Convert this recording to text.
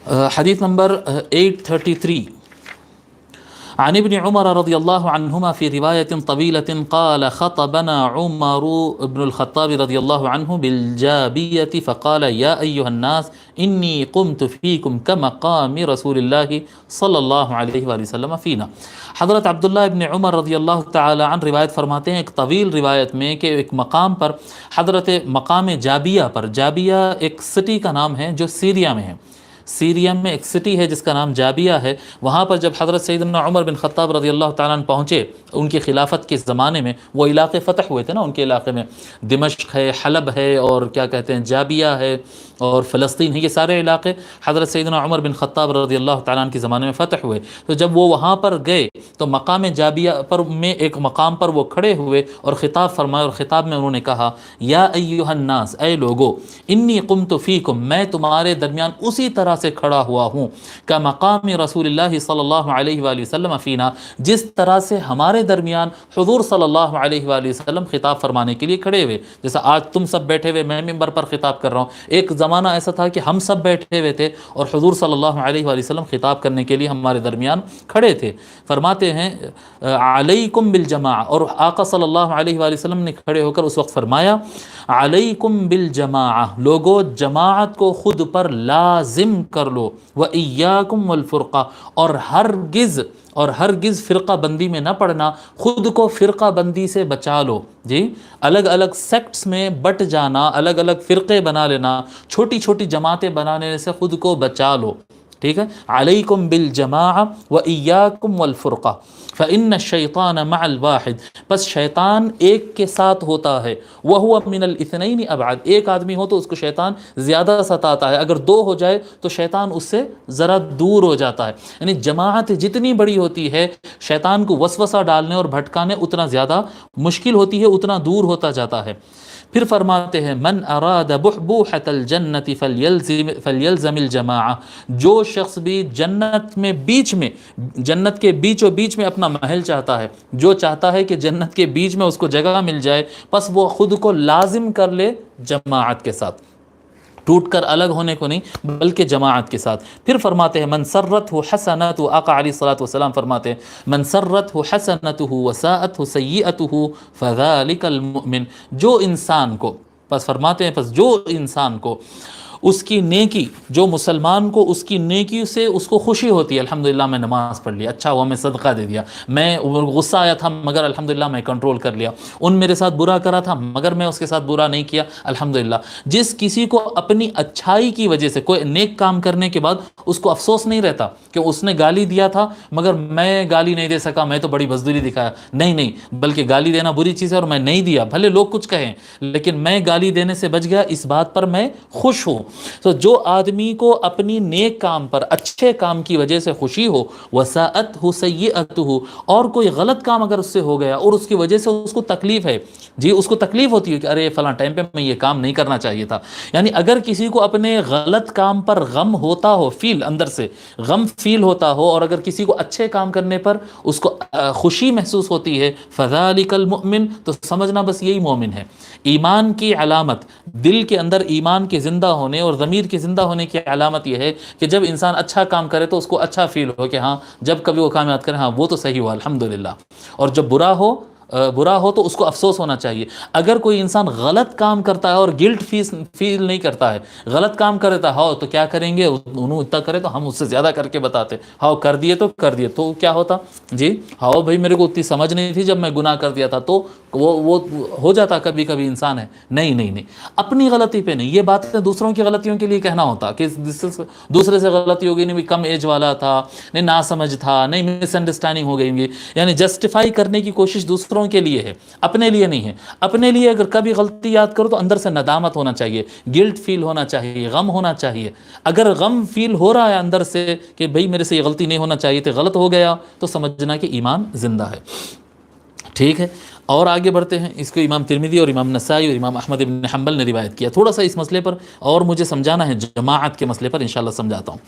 حدیث نمبر 833 عن ابن عمر رضي الله عنهما في رواية طويلة قال خطبنا عمر بن الخطاب رضي الله عنه بالجابية فقال يا أيها الناس إني قمت فيكم كمقام رسول الله صلی اللہ علیہ وآلہ وسلم فینا۔ حضرت عبداللہ ابن عمر رضی اللہ تعالی عنہ روایت فرماتے ہیں ایک طویل روایت میں کہ ایک مقام پر، حضرت مقام جابیہ پر، جابیہ ایک سٹی کا نام ہے جو سیریا میں ہے، سیریا میں ایک سٹی ہے جس کا نام جابیہ ہے، وہاں پر جب حضرت سیدنا عمر بن خطاب رضی اللہ تعالیٰ عنہ پہنچے، ان کی خلافت کے زمانے میں وہ علاقے فتح ہوئے تھے نا، ان کے علاقے میں دمشق ہے، حلب ہے، اور کیا کہتے ہیں جابیہ ہے، اور فلسطین ہے، یہ سارے علاقے حضرت سیدنا عمر بن خطاب رضی اللہ تعالیٰ عنہ کے زمانے میں فتح ہوئے۔ تو جب وہ وہاں پر گئے تو مقام جابیہ پر میں ایک مقام پر وہ کھڑے ہوئے اور خطاب فرمایا، اور خطاب میں انہوں نے کہا یا ایھا الناس، اے لوگو، انی قمت فیکم، میں تمہارے درمیان اسی طرح سے کھڑا ہوا ہوں کہ مقام رسول اللہ صلی اللہ علیہ وآلہ وسلم فینا، جس طرح سے ہمارے درمیان حضور صلی اللہ علیہ وآلہ وسلم خطاب فرمانے کے لیے کھڑے ہوئے، جیسا آج تم سب بیٹھے ہوئے میں ممبر پر خطاب کر رہا ہوں، ایک زمانہ ایسا تھا کہ ہم سب بیٹھے ہوئے تھے اور حضور صلی اللہ علیہ وآلہ وسلم خطاب کرنے کے لیے ہمارے درمیان کھڑے تھے۔ فرماتے ہیں علیکم بالجماعہ، اور آقا صلی اللہ علیہ وآلہ وسلم نے کھڑے ہو کر اس وقت فرمایا علیکم بالجماعہ، لوگو جماعت کو خود پر لازم کر لو، وإیاکم والفرقہ، اور ہرگز فرقہ بندی میں نہ پڑنا، خود کو فرقہ بندی سے بچا لو، جی الگ الگ سیکٹس میں بٹ جانا، الگ الگ فرقے بنا لینا، چھوٹی چھوٹی جماعتیں بنانے سے خود کو بچا لو، ٹھیک ہے۔ علیکم بالجماعہ وإیاکم والفرقہ فإن الشیطان مع الواحد، پس شیطان ایک کے ساتھ ہوتا ہے، وہو من الاثنین ابعد، ایک آدمی ہو تو اس کو شیطان زیادہ ستاتا ہے، اگر دو ہو جائے تو شیطان اس سے ذرا دور ہو جاتا ہے، یعنی جماعت جتنی بڑی ہوتی ہے شیطان کو وسوسہ ڈالنے اور بھٹکانے اتنا زیادہ مشکل ہوتی ہے، اتنا دور ہوتا جاتا ہے۔ پھر فرماتے ہیں من اراد بحبوحۃ الجنت فلیلزم الجماعہ، جو شخص بھی جنت میں بیچ میں، جنت کے بیچ و بیچ میں اپنا محل چاہتا ہے، جو چاہتا ہے کہ جنت کے بیچ میں اس کو جگہ مل جائے، پس وہ خود کو لازم کر لے جماعت کے ساتھ، ٹوٹ کر الگ ہونے کو نہیں بلکہ جماعت کے ساتھ۔ پھر فرماتے ہیں من سرتہ حسنۃ، آقا علیہ الصلوۃ والسلام فرماتے ہیں من سرتہ حسنتہ وساءتہ سیئتہ فذلک المؤمن، جو انسان کو، پس فرماتے ہیں پس جو انسان کو اس کی نیکی، جو مسلمان کو اس کی نیکی سے اس کو خوشی ہوتی ہے، الحمدللہ میں نماز پڑھ لیا، اچھا ہوا میں صدقہ دے دیا، میں غصہ آیا تھا مگر الحمدللہ میں کنٹرول کر لیا، ان میرے ساتھ برا کرا تھا مگر میں اس کے ساتھ برا نہیں کیا، الحمدللہ۔ جس کسی کو اپنی اچھائی کی وجہ سے، کوئی نیک کام کرنے کے بعد اس کو افسوس نہیں رہتا کہ اس نے گالی دیا تھا مگر میں گالی نہیں دے سکا، میں تو بڑی بزدلی دکھایا، نہیں بلکہ گالی دینا بری چیز ہے اور میں نہیں دیا، بھلے لوگ کچھ کہیں لیکن میں گالی دینے سے بچ گیا، اس بات پر میں خوش ہوں۔ تو جو آدمی کو اپنی نیک کام پر، اچھے کام کی وجہ سے خوشی ہو، وساءتہ سیئتہ، اور کوئی غلط کام اگر اس سے ہو گیا اور اس کی وجہ سے اس کو تکلیف ہے، جی اس کو تکلیف ہوتی ہے کہ ارے فلاں ٹائم پہ میں یہ کام نہیں کرنا چاہیے تھا، یعنی اگر کسی کو اپنے غلط کام پر غم ہوتا ہو، فیل اندر سے غم فیل ہوتا ہو، اور اگر کسی کو اچھے کام کرنے پر اس کو خوشی محسوس ہوتی ہے، فذلک المؤمن، تو سمجھنا بس یہی مومن ہے۔ ایمان کی علامت، دل کے اندر ایمان کے زندہ ہونے اور ضمیر کے زندہ ہونے کی علامت یہ ہے کہ جب انسان اچھا کام کرے تو اس کو اچھا فیل ہو کہ ہاں جب کبھی وہ کام یاد کرے ہاں وہ تو صحیح ہوا الحمدللہ، اور جب برا ہو تو اس کو افسوس ہونا چاہیے۔ اگر کوئی انسان غلط کام کرتا ہے اور گلٹ فیل نہیں کرتا ہے، غلط کام کرتا ہے ہاں تو کیا کریں گے، انہوں اتنا کرے تو ہم اس سے زیادہ کر کے بتاتے، ہاں کر دیے تو کیا ہوتا، جی ہاں بھائی میرے کو اتنی سمجھ نہیں تھی جب میں گناہ کر دیا تھا، تو وہ ہو جاتا کبھی کبھی انسان ہے، نہیں اپنی غلطی پہ نہیں، یہ باتیں دوسروں کی غلطیوں کے لیے کہنا ہوتا کہ دوسرے سے غلطی ہو گئی، نہیں کم ایج والا تھا، نہیں ناسمجھ تھا، نہیں مس انڈرسٹینڈنگ ہو گئی، یعنی جسٹیفائی کرنے کی کوشش دوسروں کے لیے ہے، اپنے لیے نہیں ہے۔ اپنے لیے اگر کبھی غلطی یاد کرو تو اندر سے ندامت ہونا چاہیے، گلٹ فیل ہونا چاہیے، غم ہونا چاہیے۔ اگر غم فیل ہو رہا ہے اندر سے کہ بھئی میرے سے یہ غلطی نہیں ہونا چاہیے تھی، غلط ہو گیا، تو سمجھنا کہ ایمان زندہ ہے، ٹھیک ہے۔ اور آگے بڑھتے ہیں، اس کو امام ترمذی اور امام نسائی اور امام احمد بن حنبل نے روایت کیا۔ تھوڑا سا اس مسئلے پر اور مجھے سمجھانا ہے، جماعت کے مسئلے پر انشاءاللہ سمجھاتا ہوں۔